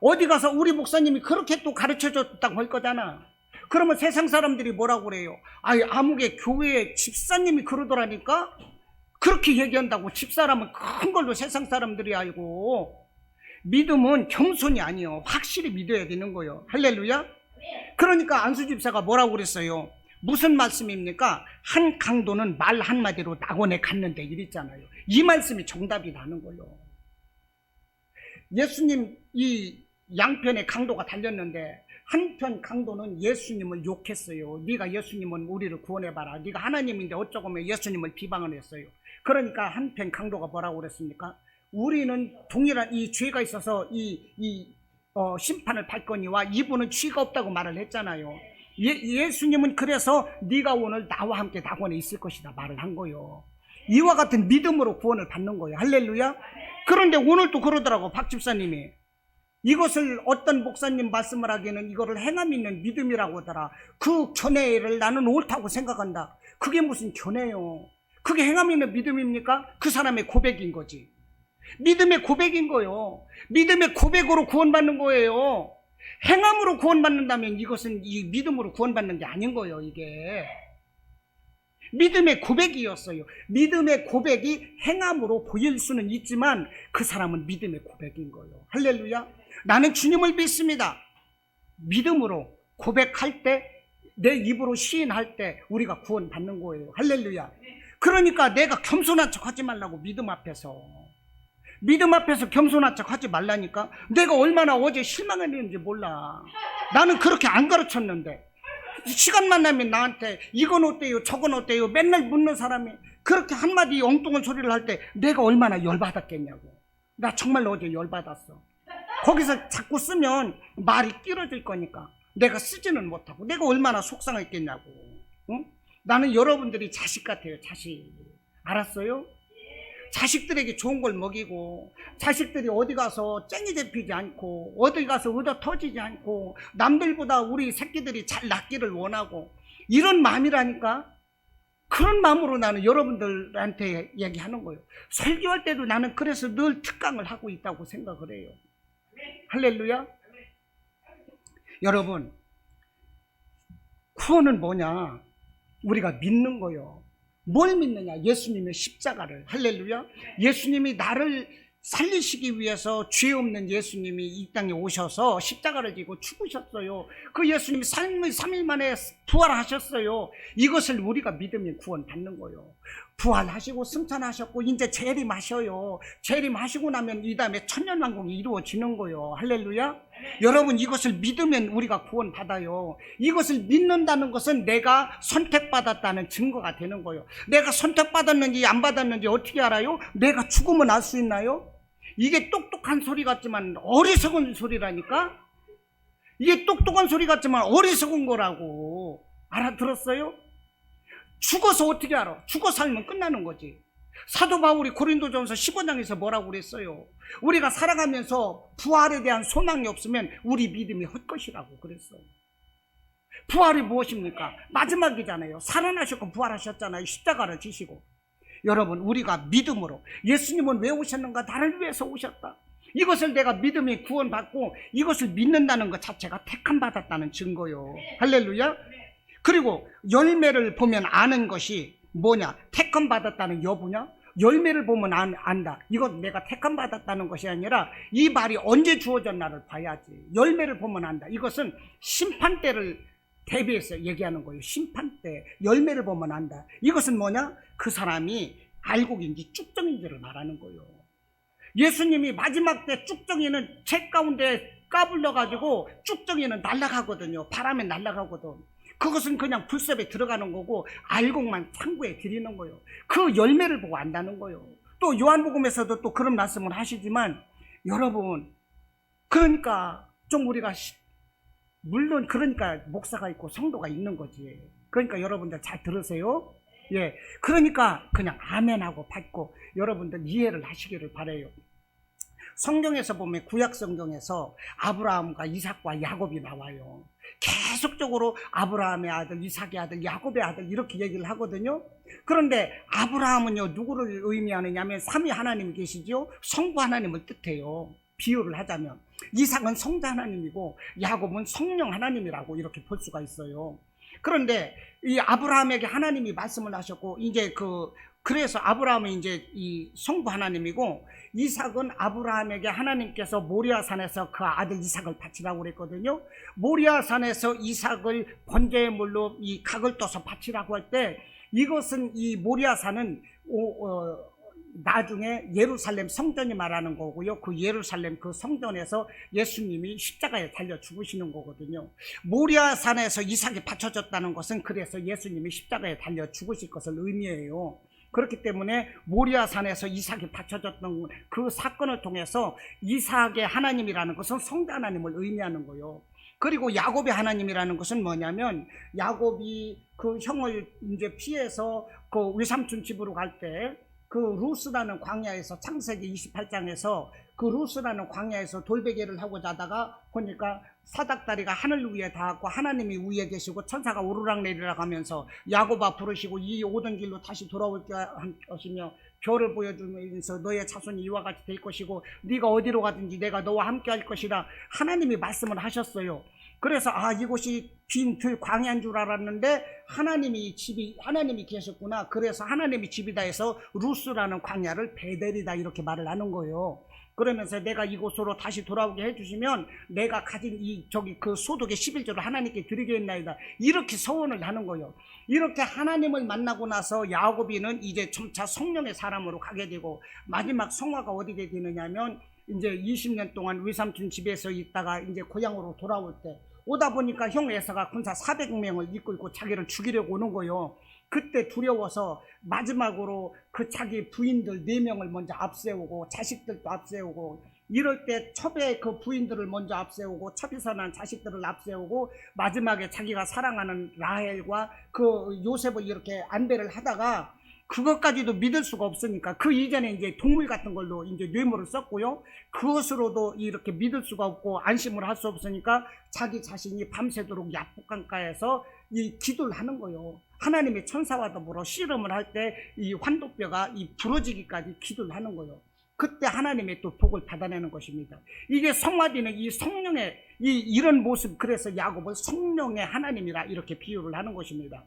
어디 가서 우리 목사님이 그렇게 또 가르쳐줬다고 할 거잖아. 그러면 세상 사람들이 뭐라고 그래요? 아무개 교회에 집사님이 그러더라니까? 그렇게 얘기한다고. 집사람은 큰 걸로 세상 사람들이 알고. 믿음은 겸손이 아니에요. 확실히 믿어야 되는 거예요. 할렐루야. 그러니까 안수 집사가 뭐라고 그랬어요? 무슨 말씀입니까? 한 강도는 말 한마디로 낙원에 갔는데 이랬잖아요. 이 말씀이 정답이 나는 거예요. 예수님 이 양편에 강도가 달렸는데 한편 강도는 예수님을 욕했어요. 네가 예수님은 우리를 구원해봐라. 네가 하나님인데 어쩌고 하면 예수님을 비방을 했어요. 그러니까 한편 강도가 뭐라고 그랬습니까? 우리는 동일한 이 죄가 있어서 심판을 받거니와 이분은 죄가 없다고 말을 했잖아요. 예수님은 그래서 네가 오늘 나와 함께 낙원에 있을 것이다 말을 한 거예요. 이와 같은 믿음으로 구원을 받는 거예요. 할렐루야. 그런데 오늘 또 그러더라고. 박 집사님이 이것을 어떤 목사님 말씀을 하기에는 이거를 행함 있는 믿음이라고 하더라. 그 견해를 나는 옳다고 생각한다. 그게 무슨 견해요? 그게 행함 있는 믿음입니까? 그 사람의 고백인 거지. 믿음의 고백인 거예요. 믿음의 고백으로 구원받는 거예요. 행함으로 구원받는다면 이것은 이 믿음으로 구원받는 게 아닌 거예요. 이게 믿음의 고백이었어요. 믿음의 고백이 행함으로 보일 수는 있지만 그 사람은 믿음의 고백인 거예요. 할렐루야. 나는 주님을 믿습니다. 믿음으로 고백할 때, 내 입으로 시인할 때 우리가 구원받는 거예요. 할렐루야. 그러니까 내가 겸손한 척 하지 말라고. 믿음 앞에서 겸손한 척 하지 말라니까. 내가 얼마나 어제 실망했는지 몰라. 나는 그렇게 안 가르쳤는데 시간만 나면 나한테 이건 어때요 저건 어때요 맨날 묻는 사람이 그렇게 한마디 엉뚱한 소리를 할 때 내가 얼마나 열받았겠냐고. 나 정말 어제 열받았어. 거기서 자꾸 쓰면 말이 길어질 거니까 내가 쓰지는 못하고 내가 얼마나 속상했겠냐고. 응? 나는 여러분들이 자식 같아요. 자식. 알았어요? 자식들에게 좋은 걸 먹이고, 자식들이 어디 가서 쨍이 잡히지 않고, 어디 가서 얻어 터지지 않고, 남들보다 우리 새끼들이 잘 낫기를 원하고, 이런 마음이라니까. 그런 마음으로 나는 여러분들한테 얘기하는 거예요. 설교할 때도 나는 그래서 늘 특강을 하고 있다고 생각을 해요. 할렐루야. 여러분, 구원은 뭐냐? 우리가 믿는 거요. 뭘 믿느냐? 예수님의 십자가를. 할렐루야. 예수님이 나를 살리시기 위해서 죄 없는 예수님이 이 땅에 오셔서 십자가를 지고 죽으셨어요. 그 예수님이 3일 만에 부활하셨어요. 이것을 우리가 믿으면 구원 받는 거예요. 부활하시고 승천하셨고 이제 재림하셔요. 재림하시고 나면 이 다음에 천년왕국이 이루어지는 거예요. 할렐루야. 여러분, 이것을 믿으면 우리가 구원 받아요. 이것을 믿는다는 것은 내가 선택받았다는 증거가 되는 거예요. 내가 선택받았는지 안 받았는지 어떻게 알아요? 내가 죽으면 알 수 있나요? 이게 똑똑한 소리 같지만 어리석은 소리라니까. 이게 똑똑한 소리 같지만 어리석은 거라고. 알아들었어요? 죽어서 어떻게 알아? 죽어 살면 끝나는 거지. 사도 바울이 고린도전서 15장에서 뭐라고 그랬어요? 우리가 살아가면서 부활에 대한 소망이 없으면 우리 믿음이 헛것이라고 그랬어요. 부활이 무엇입니까? 마지막이잖아요. 살아나셨고 부활하셨잖아요. 십자가를 지시고. 여러분, 우리가 믿음으로 예수님은 왜 오셨는가? 나를 위해서 오셨다. 이것을 내가 믿음이 구원받고 이것을 믿는다는 것 자체가 택함 받았다는 증거요. 할렐루야. 그리고 열매를 보면 아는 것이 뭐냐? 택함 받았다는 여부냐? 열매를 보면 안다. 이건 내가 택함 받았다는 것이 아니라 이 말이 언제 주어졌나를 봐야지. 열매를 보면 안다. 이것은 심판대를 대비해서 얘기하는 거예요. 심판대. 열매를 보면 안다. 이것은 뭐냐? 그 사람이 알곡인지 쭉정인지를 말하는 거예요. 예수님이 마지막 때 쭉정이는 책 가운데 까불러가지고 쭉정이는 날아가거든요. 바람에 날아가거든. 그것은 그냥 불섭에 들어가는 거고 알곡만 창고에 들이는 거예요. 그 열매를 보고 안다는 거예요. 또 요한복음에서도 또 그런 말씀을 하시지만 여러분, 그러니까 좀 우리가 물론 그러니까 목사가 있고 성도가 있는 거지. 그러니까 여러분들 잘 들으세요. 예, 그러니까 그냥 아멘하고 받고 여러분들 이해를 하시기를 바라요. 성경에서 보면 구약 성경에서 아브라함과 이삭과 야곱이 나와요. 계속적으로 아브라함의 아들, 이삭의 아들, 야곱의 아들 이렇게 얘기를 하거든요. 그런데 아브라함은요, 누구를 의미하느냐면 삼위 하나님이 계시죠. 성부 하나님을 뜻해요. 비유를 하자면 이삭은 성자 하나님이고 야곱은 성령 하나님이라고 이렇게 볼 수가 있어요. 그런데 이 아브라함에게 하나님이 말씀을 하셨고 이제 그래서 아브라함은 이제 이 성부 하나님이고 이삭은 아브라함에게 하나님께서 모리아산에서 그 아들 이삭을 바치라고 그랬거든요. 모리아산에서 이삭을 번제의 물로 이 각을 떠서 바치라고 할 때 이것은 이 모리아산은 나중에 예루살렘 성전이 말하는 거고요. 그 예루살렘 그 성전에서 예수님이 십자가에 달려 죽으시는 거거든요. 모리아산에서 이삭이 바쳐졌다는 것은 그래서 예수님이 십자가에 달려 죽으실 것을 의미해요. 그렇기 때문에 모리아산에서 이삭이 바쳐졌던 그 사건을 통해서 이삭의 하나님이라는 것은 성자 하나님을 의미하는 거예요. 그리고 야곱의 하나님이라는 것은 뭐냐면 야곱이 그 형을 이제 피해서 그 외삼촌 집으로 갈 때 그 루스라는 광야에서 창세기 28장에서 그 루스라는 광야에서 돌베개를 하고 자다가 보니까 사닥다리가 하늘 위에 닿았고 하나님이 위에 계시고 천사가 오르락내리락 하면서 야곱아 부르시고 이 오던 길로 다시 돌아올 것이며 별을 보여주면서 너의 자손이 이와 같이 될 것이고 네가 어디로 가든지 내가 너와 함께 할 것이라 하나님이 말씀을 하셨어요. 그래서 이곳이 빈 들 광야인 줄 알았는데 하나님이 계셨구나. 그래서 하나님이 집이다 해서 루스라는 광야를 베델이다 이렇게 말을 하는 거예요. 그러면서 내가 이곳으로 다시 돌아오게 해주시면 내가 가진 그 소득의 11조를 하나님께 드리겠나이다. 이렇게 서원을 하는 거예요. 이렇게 하나님을 만나고 나서 야곱이는 이제 점차 성령의 사람으로 가게 되고 마지막 성화가 어디게 되느냐면 이제 20년 동안 외삼촌 집에서 있다가 이제 고향으로 돌아올 때 오다 보니까 형 에서가 군사 400명을 이끌고 자기를 죽이려고 오는 거예요. 그때 두려워서 마지막으로 그 자기 부인들 4명을 먼저 앞세우고 자식들도 앞세우고 이럴 때 첩의 그 부인들을 먼저 앞세우고 첩에서 난 자식들을 앞세우고 마지막에 자기가 사랑하는 라헬과 그 요셉을 이렇게 안배를 하다가 그것까지도 믿을 수가 없으니까 그 이전에 이제 동물 같은 걸로 이제 뇌물을 썼고요. 그것으로도 이렇게 믿을 수가 없고 안심을 할 수 없으니까 자기 자신이 밤새도록 약복강가에서 이 기도를 하는 거예요. 하나님의 천사와 더불어 씨름을 할 때 이 환도뼈가 이 부러지기까지 기도를 하는 거예요. 그때 하나님의 또 복을 받아내는 것입니다. 이게 성화되는 이 성령의 이런 모습, 그래서 야곱을 성령의 하나님이라 이렇게 비유를 하는 것입니다.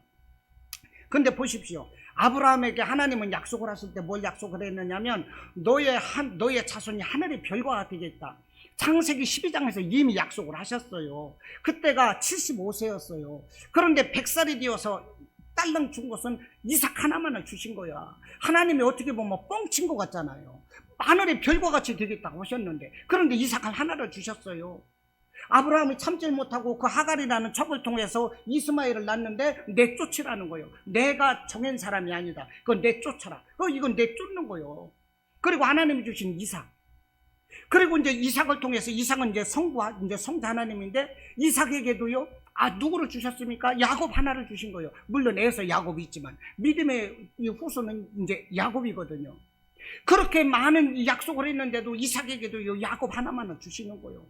근데 보십시오. 아브라함에게 하나님은 약속을 하실 때 뭘 약속을 했느냐면 너의 자손이 하늘의 별과 되겠다. 창세기 12장에서 이미 약속을 하셨어요. 그때가 75세였어요. 그런데 100살이 되어서 딸랑 준 것은 이삭 하나만을 주신 거야. 하나님이 어떻게 보면 뻥친 것 같잖아요. 하늘의 별과 같이 되겠다고 하셨는데, 그런데 이삭을 하나를 주셨어요. 아브라함이 참지 못하고 그 하갈이라는 첩을 통해서 이스마엘을 낳는데 내쫓으라는 거예요. 내가 정한 사람이 아니다. 그건 내쫓아라. 이건 내쫓는 거예요. 그리고 하나님이 주신 이삭. 그리고 이제 이삭을 통해서, 이삭은 이제 성자 하나님인데, 이삭에게도요, 누구를 주셨습니까? 야곱 하나를 주신 거예요. 물론 에서 야곱이 있지만 믿음의 후손은 이제 야곱이거든요. 그렇게 많은 약속을 했는데도 이삭에게도 야곱 하나만을 주시는 거예요.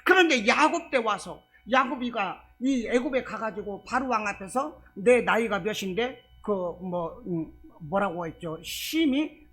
그런데 야곱 때 와서 야곱이가 이 애굽에 가가지고 바로 왕 앞에서 내 나이가 몇인데 뭐라고 했죠? 심히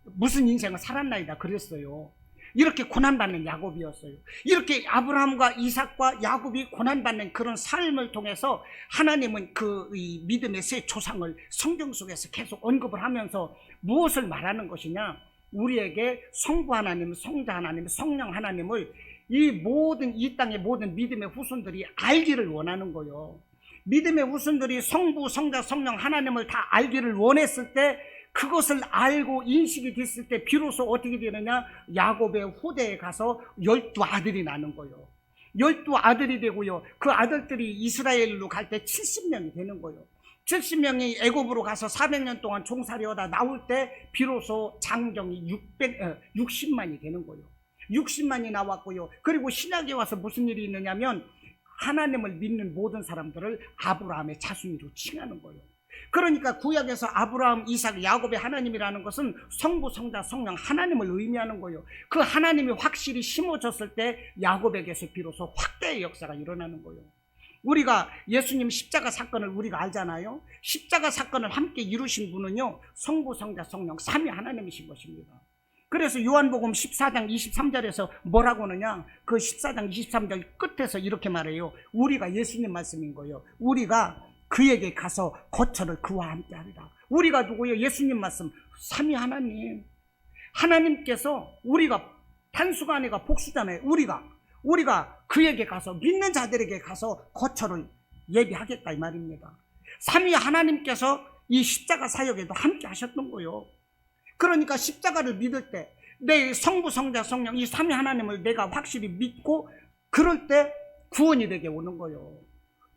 무슨 인생을 살았나이다 그랬어요. 이렇게 고난받는 야곱이었어요. 이렇게 아브라함과 이삭과 야곱이 고난받는 그런 삶을 통해서 하나님은 이 믿음의 새 조상을 성경 속에서 계속 언급을 하면서 무엇을 말하는 것이냐? 우리에게 성부 하나님, 성자 하나님, 성령 하나님을 이 땅의 모든 믿음의 후손들이 알기를 원하는 거예요. 믿음의 후손들이 성부, 성자, 성령 하나님을 다 알기를 원했을 때, 그것을 알고 인식이 됐을 때 비로소 어떻게 되느냐? 야곱의 후대에 가서 12아들이 나는 거예요. 12아들이 되고요. 그 아들들이 이스라엘로 갈 때 70명이 되는 거예요. 70명이 애굽으로 가서 400년 동안 종살이하다 나올 때 비로소 장정이 60만이 되는 거예요. 60만이 나왔고요. 그리고 신약에 와서 무슨 일이 있느냐면 하나님을 믿는 모든 사람들을 아브라함의 자손으로 칭하는 거예요. 그러니까 구약에서 아브라함, 이삭, 야곱의 하나님이라는 것은 성부, 성자, 성령 하나님을 의미하는 거예요. 그 하나님이 확실히 심어졌을 때 야곱에게서 비로소 확대의 역사가 일어나는 거예요. 우리가 예수님 십자가 사건을 우리가 알잖아요. 십자가 사건을 함께 이루신 분은요, 성부, 성자, 성령 삼위 하나님이신 것입니다. 그래서 요한복음 14장 23절에서 뭐라고 하느냐? 그 14장 23절 끝에서 이렇게 말해요. 우리가 예수님 말씀인 거예요. 우리가 그에게 가서 거처를 그와 함께 하리라. 우리가 누구예요? 예수님 말씀. 삼위 하나님. 하나님께서, 우리가 단수가 아니라 복수잖아요. 우리가 그에게 가서, 믿는 자들에게 가서 거처를 예비하겠다 이 말입니다. 삼위 하나님께서 이 십자가 사역에도 함께 하셨던 거예요. 그러니까 십자가를 믿을 때 내 성부, 성자, 성령 이 삼위 하나님을 내가 확실히 믿고 그럴 때 구원이 되게 오는 거예요.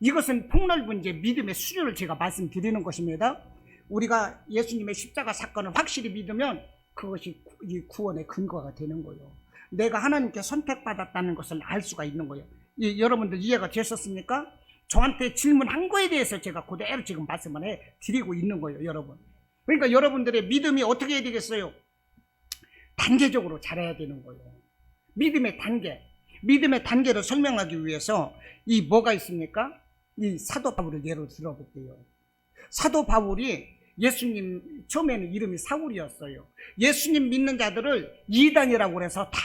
이것은 폭넓은 이제 믿음의 수준을 제가 말씀드리는 것입니다. 우리가 예수님의 십자가 사건을 확실히 믿으면 그것이 이 구원의 근거가 되는 거예요. 내가 하나님께 선택받았다는 것을 알 수가 있는 거예요. 여러분들 이해가 되셨습니까? 저한테 질문한 거에 대해서 제가 그대로 지금 말씀을 해드리고 있는 거예요, 여러분. 그러니까 여러분들의 믿음이 어떻게 해야 되겠어요? 단계적으로 자라야 되는 거예요. 믿음의 단계를 설명하기 위해서 뭐가 있습니까? 이 사도 바울을 예로 들어볼게요. 사도 바울이 예수님 처음에는 이름이 사울이었어요. 예수님 믿는 자들을 이단이라고 해서 다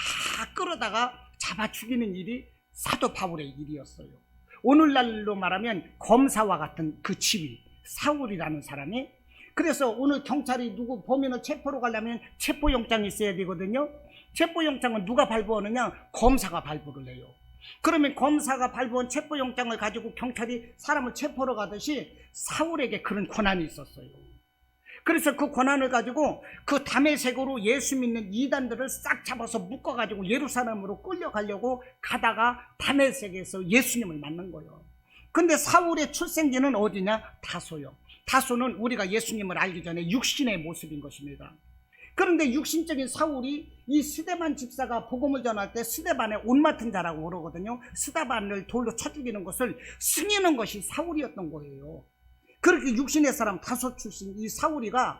끌어다가 잡아 죽이는 일이 사도 바울의 일이었어요. 오늘날로 말하면 검사와 같은 그 지위, 사울이라는 사람이. 그래서 오늘 경찰이 누구 범인을 체포로 가려면 체포영장이 있어야 되거든요. 체포영장은 누가 발부하느냐? 검사가 발부를 해요. 그러면 검사가 발부한 체포영장을 가지고 경찰이 사람을 체포로 가듯이 사울에게 그런 권한이 있었어요. 그래서 그 권한을 가지고 그 다메섹으로 예수 믿는 이단들을 싹 잡아서 묶어가지고 예루살렘으로 끌려가려고 가다가 다메섹에서 예수님을 만난 거예요. 근데 사울의 출생지는 어디냐? 다소요. 다소는 우리가 예수님을 알기 전에 육신의 모습인 것입니다. 그런데 육신적인 사울이 이 스데반 집사가 복음을 전할 때 스데반의 옷 맡은 자라고 그러거든요. 스데반을 돌로 쳐 죽이는 것을 승인한 것이 사울이었던 거예요. 그렇게 육신의 사람 다섯 출신 이 사울이가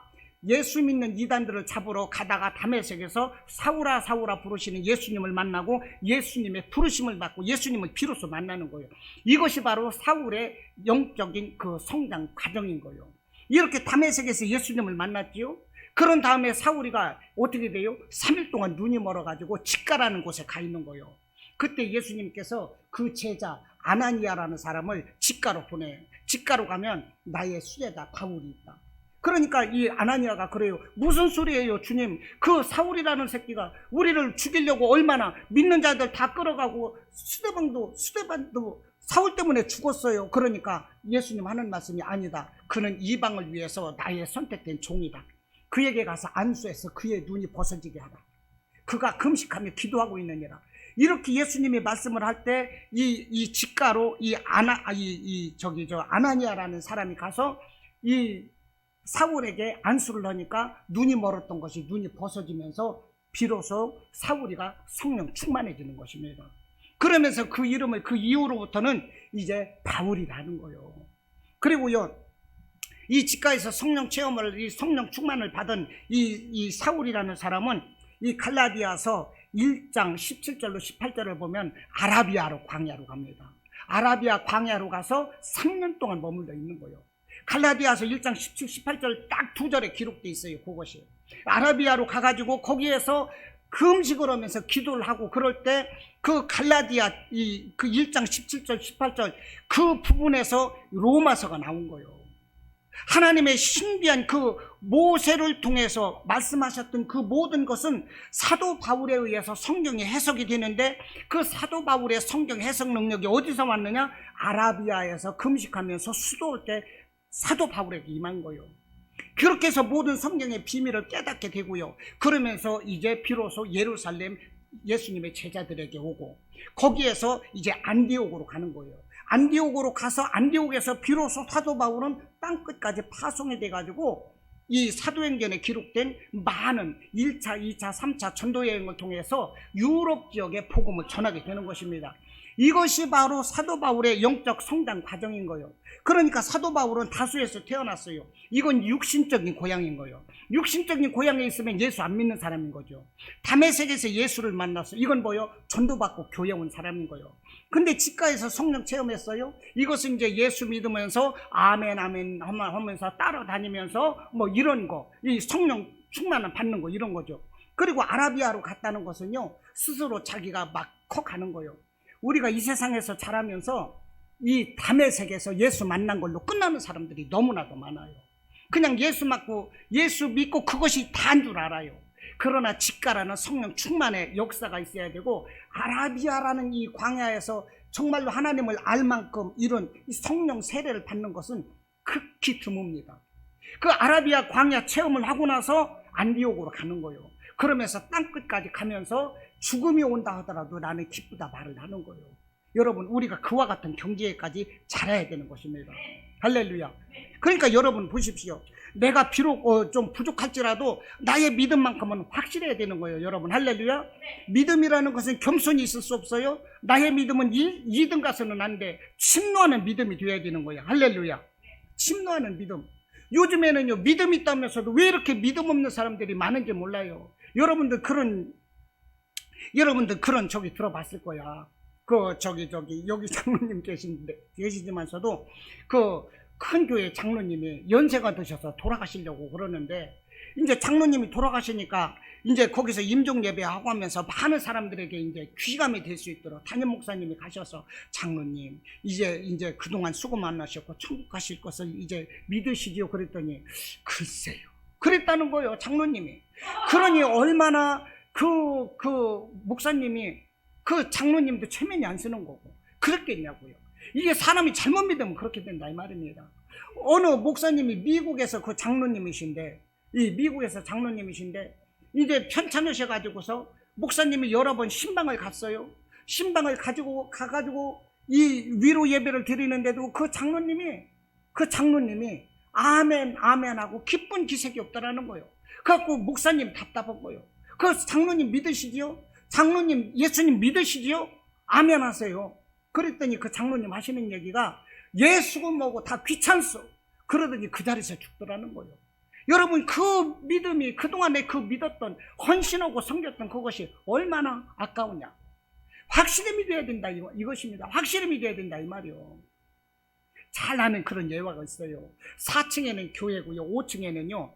예수 믿는 이단들을 잡으러 가다가 다메섹에서 사울아 사울아 부르시는 예수님을 만나고 예수님의 부르심을 받고 예수님을 비로소 만나는 거예요. 이것이 바로 사울의 영적인 그 성장 과정인 거예요. 이렇게 다메섹에서 예수님을 만났지요. 그런 다음에 사울이가 어떻게 돼요? 3일 동안 눈이 멀어가지고 직가라는 곳에 가 있는 거예요. 그때 예수님께서 그 제자 아나니아라는 사람을 직가로 보내요. 직가로 가면 나의 수제자 바울이 있다. 그러니까 이 아나니아가 그래요. 무슨 소리예요 주님, 그 사울이라는 새끼가 우리를 죽이려고 얼마나 믿는 자들 다 끌어가고 스데반도 사울 때문에 죽었어요. 그러니까 예수님 하는 말씀이 아니다. 그는 이방을 위해서 나의 선택된 종이다. 그에게 가서 안수해서 그의 눈이 벗어지게 하라. 그가 금식하며 기도하고 있느니라. 이렇게 예수님이 말씀을 할 때 이 직가로 아나니아라는 사람이 가서 이 사울에게 안수를 하니까 눈이 멀었던 것이 눈이 벗어지면서 비로소 사울이가 성령 충만해지는 것입니다. 그러면서 그 이름을 그 이후로부터는 이제 바울이라는 거예요. 그리고요, 이 직가에서 성령 체험을, 이 성령 충만을 받은 이 사울이라는 사람은 이 갈라디아서 1장 17절로 18절을 보면 아라비아로 광야로 갑니다. 아라비아 광야로 가서 3년 동안 머물러 있는 거예요. 갈라디아서 1장 17, 18절 딱 2절에 기록되어 있어요. 그것이 아라비아로 가가지고 거기에서 금식을 하면서 기도를 하고 그럴 때 그 갈라디아 그 1장 17절 18절 그 부분에서 로마서가 나온 거예요. 하나님의 신비한 그 모세를 통해서 말씀하셨던 그 모든 것은 사도 바울에 의해서 성경이 해석이 되는데, 그 사도 바울의 성경 해석 능력이 어디서 왔느냐? 아라비아에서 금식하면서 수도할 때 사도 바울에게 임한 거예요. 그렇게 해서 모든 성경의 비밀을 깨닫게 되고요. 그러면서 이제 비로소 예루살렘 예수님의 제자들에게 오고, 거기에서 이제 안디옥으로 가는 거예요. 안디옥으로 가서 안디옥에서 비로소 사도 바울은 땅끝까지 파송이 돼가지고 이 사도행전에 기록된 많은 1차, 2차, 3차 전도여행을 통해서 유럽 지역에 복음을 전하게 되는 것입니다. 이것이 바로 사도 바울의 영적 성장 과정인 거예요. 그러니까 사도 바울은 다수에서 태어났어요. 이건 육신적인 고향인 거예요. 육신적인 고향에 있으면 예수 안 믿는 사람인 거죠. 다메섹에서 예수를 만났어. 이건 뭐요? 전도받고 교회 온 사람인 거예요. 근데 직가에서 성령 체험했어요. 이것은 이제 예수 믿으면서 아멘 아멘 하면서 따라다니면서 뭐 이런 거, 이 성령 충만을 받는 거, 이런 거죠. 그리고 아라비아로 갔다는 것은요, 스스로 자기가 막 커가는 거예요. 우리가 이 세상에서 자라면서 이 다메섹에서 예수 만난 걸로 끝나는 사람들이 너무나도 많아요. 그냥 예수 믿고 그것이 다인 줄 알아요. 그러나 직가라는 성령 충만의 역사가 있어야 되고, 아라비아라는 이 광야에서 정말로 하나님을 알 만큼 이런 성령 세례를 받는 것은 극히 드뭅니다. 그 아라비아 광야 체험을 하고 나서 안디옥으로 가는 거예요. 그러면서 땅끝까지 가면서 죽음이 온다 하더라도 나는 기쁘다 말을 하는 거예요. 여러분, 우리가 그와 같은 경지에까지 자라야 되는 것입니다. 할렐루야. 그러니까 여러분 보십시오. 내가 비록 좀 부족할지라도 나의 믿음만큼은 확실해야 되는 거예요. 여러분, 할렐루야. 믿음이라는 것은 겸손이 있을 수 없어요. 나의 믿음은 2등 가서는 안 돼. 침노하는 믿음이 되어야 되는 거예요. 할렐루야. 침노하는 믿음. 요즘에는요, 믿음 있다면서도 왜 이렇게 믿음 없는 사람들이 많은지 몰라요. 여러분들 그런 저기 들어봤을 거야. 여기 장로님 계시지만서도 그 큰 교회 장로님이 연세가 드셔서 돌아가시려고 그러는데, 이제 장로님이 돌아가시니까 이제 거기서 임종 예배하고 하면서 많은 사람들에게 이제 귀감이 될 수 있도록 담임 목사님이 가셔서, 장로님 이제 그동안 수고 많으셨고 천국 가실 것을 이제 믿으시지요? 그랬더니 글쎄요, 그랬다는 거예요, 장로님이. 그러니 얼마나 그 목사님이 그 장로님도 체면이 안 쓰는 거고 그랬겠냐고요. 이게 사람이 잘못 믿으면 그렇게 된다 이 말입니다. 어느 목사님이 미국에서 그 장로님이신데, 이제 편찮으셔가지고서 목사님이 여러 번 신방을 갔어요. 신방을 가가지고 이 위로 예배를 드리는데도 그 장로님이 아멘 아멘 하고 기쁜 기색이 없더라는 거예요. 그래갖고 목사님 답답한 거예요. 그 장로님 믿으시지요? 장로님 예수님 믿으시지요? 아멘 하세요. 그랬더니 그 장로님 하시는 얘기가 예수고 뭐고 다 귀찮소. 그러더니 그 자리에서 죽더라는 거예요. 여러분, 그 믿음이 그동안에 그 믿었던 헌신하고 섬겼던 그것이 얼마나 아까우냐. 확실히 믿어야 된다 이것입니다. 확실히 믿어야 된다 이 말이요. 잘 아는 그런 예화가 있어요. 4층에는 교회고요, 5층에는요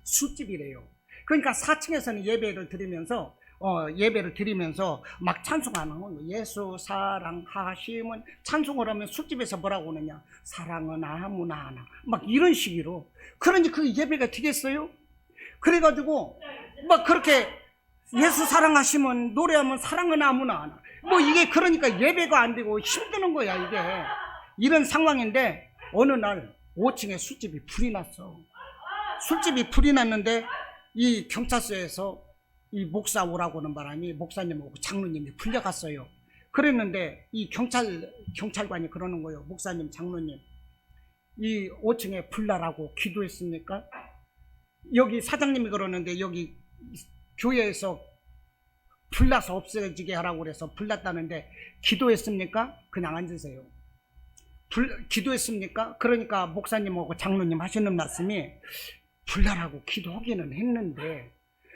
술집이래요. 그러니까 4층에서는 예배를 드리면서 막 찬송하는 거예요. 예수 사랑하심은 찬송을 하면 술집에서 뭐라고 하느냐, 사랑은 아무나 하나, 막 이런 식으로. 그러니 그 예배가 되겠어요? 그래가지고 막 그렇게 예수 사랑하시면 노래하면 사랑은 아무나 하나, 뭐 이게 그러니까 예배가 안 되고 힘드는 거야 이게. 이런 상황인데 어느 날 5층에 술집이 불이 났어. 술집이 불이 났는데 이 경찰서에서 이 목사 오라고 하는 바람에 목사님하고 장로님이 불려갔어요. 그랬는데 이 경찰관이 그러는 거예요. 목사님, 장로님, 이 5층에 불나라고 기도했습니까? 여기 사장님이 그러는데 여기 교회에서 불나서 없어지게 하라고 그래서 불났다는데 기도했습니까? 그냥 앉으세요. 기도했습니까? 그러니까 목사님하고 장로님 하시는 말씀이 불나라고 기도하기는 했는데,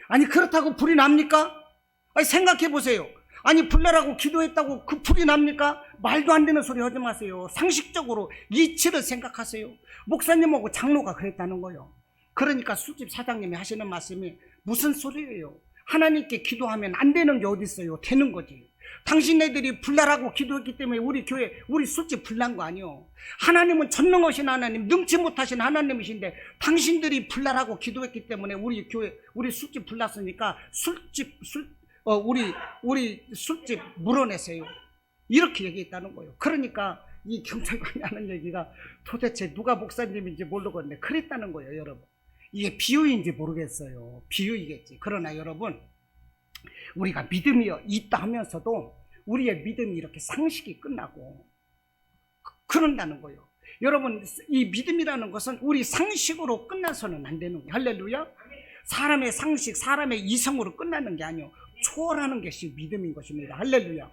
아니 그렇다고 불이 납니까? 아니 생각해 보세요. 아니 불나라고 기도했다고 그 불이 납니까? 말도 안 되는 소리 하지 마세요. 상식적으로 이치를 생각하세요. 목사님하고 장로가 그랬다는 거예요. 그러니까 술집 사장님이 하시는 말씀이 무슨 소리예요? 하나님께 기도하면 안 되는 게 어디 있어요? 되는 거지. 당신네들이 불나라고 기도했기 때문에 우리 교회, 우리 술집 불난 거 아니요. 하나님은 전능하신 하나님, 능치 못하신 하나님이신데 당신들이 불나라고 기도했기 때문에 우리 교회, 우리 술집 불났으니까 우리 술집 물어내세요. 이렇게 얘기했다는 거예요. 그러니까 이 경찰관이 하는 얘기가 도대체 누가 목사님인지 모르겠네. 그랬다는 거예요, 여러분. 이게 비유인지 모르겠어요. 비유이겠지. 그러나 여러분, 우리가 믿음이 있다 하면서도 우리의 믿음이 이렇게 상식이 끝나고 그런다는 거예요. 여러분, 이 믿음이라는 것은 우리 상식으로 끝나서는 안 되는 거예요. 할렐루야. 사람의 상식, 사람의 이성으로 끝나는 게 아니에요. 초월하는 것이 믿음인 것입니다. 할렐루야.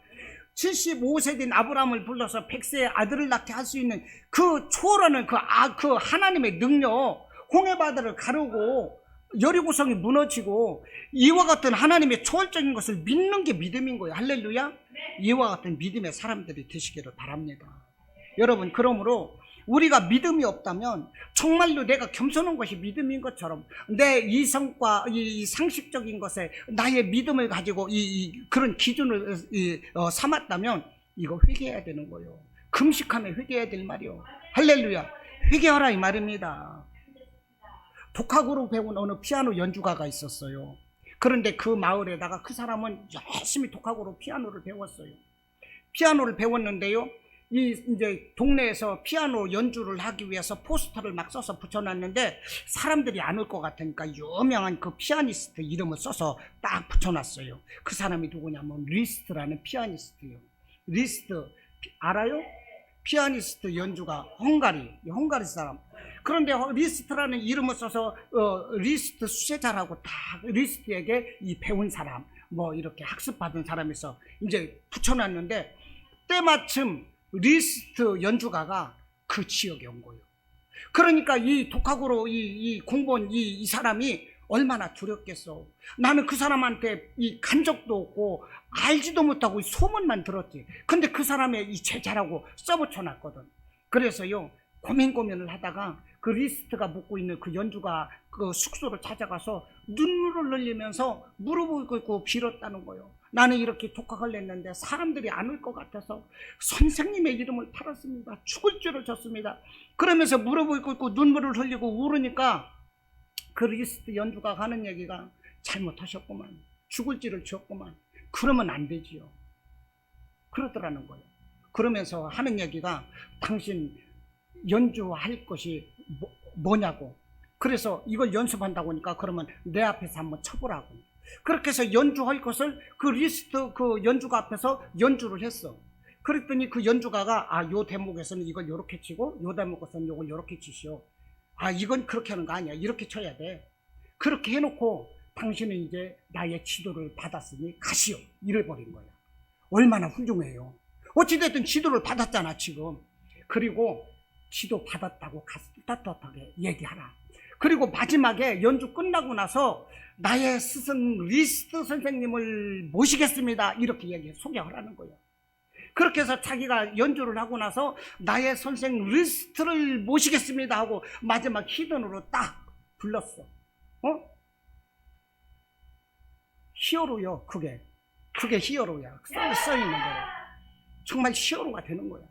75세 된 아브라함을 불러서 100세의 아들을 낳게 할 수 있는 그 초월하는 그 하나님의 능력, 홍해바다를 가르고 여리고성이 무너지고 이와 같은 하나님의 초월적인 것을 믿는 게 믿음인 거예요. 할렐루야. 이와 같은 믿음의 사람들이 되시기를 바랍니다. 여러분, 그러므로 우리가 믿음이 없다면 정말로 내가 겸손한 것이 믿음인 것처럼 내 이성과 이 상식적인 것에 나의 믿음을 가지고 그런 기준을 삼았다면 이거 회개해야 되는 거예요. 금식하면 회개해야 될 말이요. 할렐루야. 회개하라 이 말입니다. 독학으로 배운 어느 피아노 연주가가 있었어요. 그런데 그 마을에다가 그 사람은 열심히 독학으로 피아노를 배웠어요. 피아노를 배웠는데요, 이제 동네에서 피아노 연주를 하기 위해서 포스터를 막 써서 붙여놨는데 사람들이 안 올 것 같으니까 유명한 그 피아니스트 이름을 써서 딱 붙여놨어요. 그 사람이 누구냐면 리스트라는 피아니스트예요. 리스트 알아요? 피아니스트 연주가 헝가리 사람. 그런데 리스트라는 이름을 써서 리스트 수제자라고 다 리스트에게 이 배운 사람, 뭐 이렇게 학습받은 사람에서 이제 붙여놨는데 때마침 리스트 연주가가 그 지역에 온 거예요. 그러니까 이 독학으로 이 공부한 이 사람이 얼마나 두렵겠어. 나는 그 사람한테 간 적도 없고 알지도 못하고 소문만 들었지. 근데 그 사람의 이 제자라고 써붙여놨거든. 그래서요, 고민을 하다가 그 리스트가 묵고 있는 그 연주가 그 숙소를 찾아가서 눈물을 흘리면서 무릎을 꿇고 빌었다는 거예요. 나는 이렇게 독학을 했는데 사람들이 안 올 것 같아서 선생님의 이름을 팔았습니다. 죽을 줄을 졌습니다. 그러면서 무릎을 꿇고 눈물을 흘리고 울으니까 그 리스트 연주가 하는 얘기가 잘못하셨구만. 죽을 줄을 졌구만. 그러면 안 되지요. 그러더라는 거예요. 그러면서 하는 얘기가 당신 연주할 것이 뭐냐고. 그래서 이걸 연습한다고 하니까 그러면 내 앞에서 한번 쳐보라고. 그렇게 해서 연주할 것을 그 리스트 그 연주가 앞에서 연주를 했어. 그랬더니 그 연주가가 요 대목에서는 이걸 요렇게 치고 요 대목에서는 요걸 요렇게 치시오. 이건 그렇게 하는 거 아니야. 이렇게 쳐야 돼. 그렇게 해놓고 당신은 이제 나의 지도를 받았으니 가시오 이래버린 거야. 얼마나 훌륭해요. 어찌됐든 지도를 받았잖아 지금. 그리고 지도 받았다고 가서 떳떳하게 얘기하라. 그리고 마지막에 연주 끝나고 나서 나의 스승 리스트 선생님을 모시겠습니다 이렇게 얘기해 소개하라는 거예요. 그렇게 해서 자기가 연주를 하고 나서 나의 선생 리스트를 모시겠습니다 하고 마지막 히든으로 딱 불렀어. 히어로요. 그게 히어로야. 써 있는 거야. 정말 히어로가 되는 거야.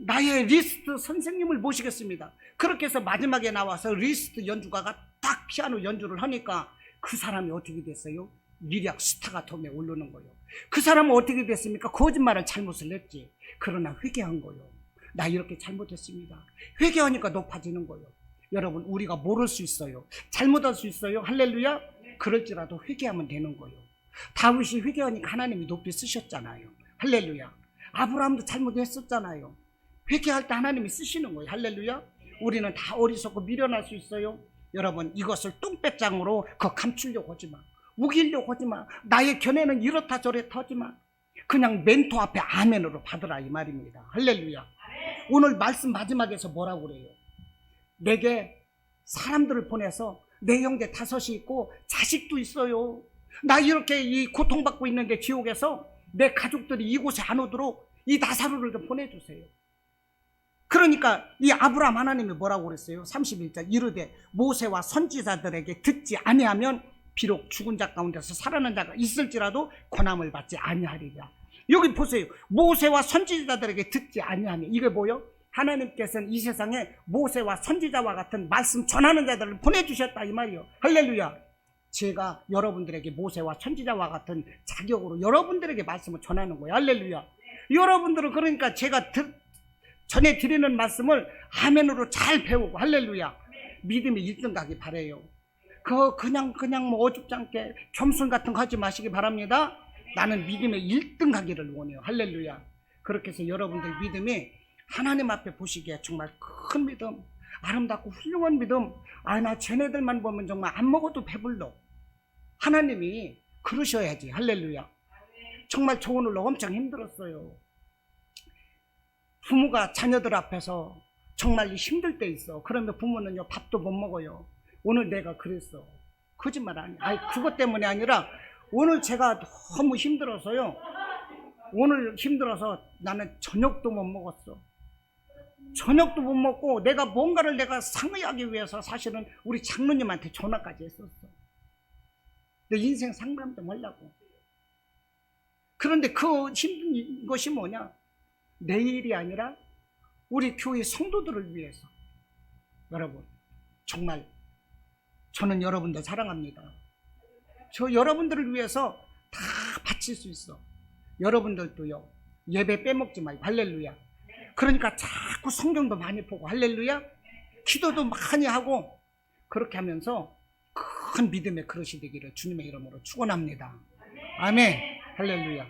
나의 리스트 선생님을 모시겠습니다. 그렇게 해서 마지막에 나와서 리스트 연주가가 딱 피아노 연주를 하니까 그 사람이 어떻게 됐어요? 미력 스타가 덤에 오르는 거예요. 그 사람은 어떻게 됐습니까? 거짓말을 잘못을 했지. 그러나 회개한 거예요. 나 이렇게 잘못했습니다. 회개하니까 높아지는 거예요. 여러분, 우리가 모를 수 있어요. 잘못할 수 있어요. 할렐루야. 그럴지라도 회개하면 되는 거예요. 다윗이 회개하니까 하나님이 높이 쓰셨잖아요. 할렐루야. 아브라함도 잘못했었잖아요. 회개할 때 하나님이 쓰시는 거예요. 할렐루야. 우리는 다 어리석고 미련할 수 있어요. 여러분, 이것을 똥배짱으로 감추려고 하지 마. 우기려고 하지 마. 나의 견해는 이렇다 저렇다 하지 마. 그냥 멘토 앞에 아멘으로 받으라 이 말입니다. 할렐루야. 오늘 말씀 마지막에서 뭐라고 그래요? 내게 사람들을 보내서 내 형제 5이 있고 자식도 있어요. 나 이렇게 이 고통받고 있는데 지옥에서 내 가족들이 이곳에 안 오도록 이 나사로를 좀 보내주세요. 그러니까 이 아브라함 하나님이 뭐라고 그랬어요? 31절 이르되 모세와 선지자들에게 듣지 아니하면 비록 죽은 자 가운데서 살아난 자가 있을지라도 권함을 받지 아니하리라. 여기 보세요. 모세와 선지자들에게 듣지 아니하면 이게 뭐요? 하나님께서는 이 세상에 모세와 선지자와 같은 말씀 전하는 자들을 보내주셨다 이 말이요. 할렐루야. 제가 여러분들에게 모세와 선지자와 같은 자격으로 여러분들에게 말씀을 전하는 거예요. 할렐루야. 여러분들은 그러니까 제가 전해드리는 말씀을 아멘으로 잘 배우고 할렐루야. 믿음이 1등 가기 바래요. 그냥 뭐 어줍지 않게 겸손 같은 거 하지 마시기 바랍니다. 나는 믿음의 1등 가기를 원해요. 할렐루야. 그렇게 해서 여러분들 믿음이 하나님 앞에 보시기에 정말 큰 믿음, 아름답고 훌륭한 믿음. 나 쟤네들만 보면 정말 안 먹어도 배불러. 하나님이 그러셔야지. 할렐루야. 정말 저 오늘 엄청 힘들었어요. 부모가 자녀들 앞에서 정말 힘들 때 있어. 그러면 부모는요 밥도 못 먹어요. 오늘 내가 그랬어. 거짓말 아니야. 그것 때문에 아니라 오늘 제가 너무 힘들어서요. 오늘 힘들어서 나는 저녁도 못 먹었어. 저녁도 못 먹고 내가 뭔가를 내가 상의하기 위해서 사실은 우리 장로님한테 전화까지 했었어. 내 인생 상담 좀 하려고. 그런데 그 힘든 것이 뭐냐? 내일이 아니라 우리 교회 성도들을 위해서. 여러분, 정말 저는 여러분들 사랑합니다. 저 여러분들을 위해서 다 바칠 수 있어. 여러분들도요, 예배 빼먹지 말고. 할렐루야. 그러니까 자꾸 성경도 많이 보고 할렐루야. 기도도 많이 하고 그렇게 하면서 큰 믿음의 그릇이 되기를 주님의 이름으로 축원합니다. 아멘. 할렐루야.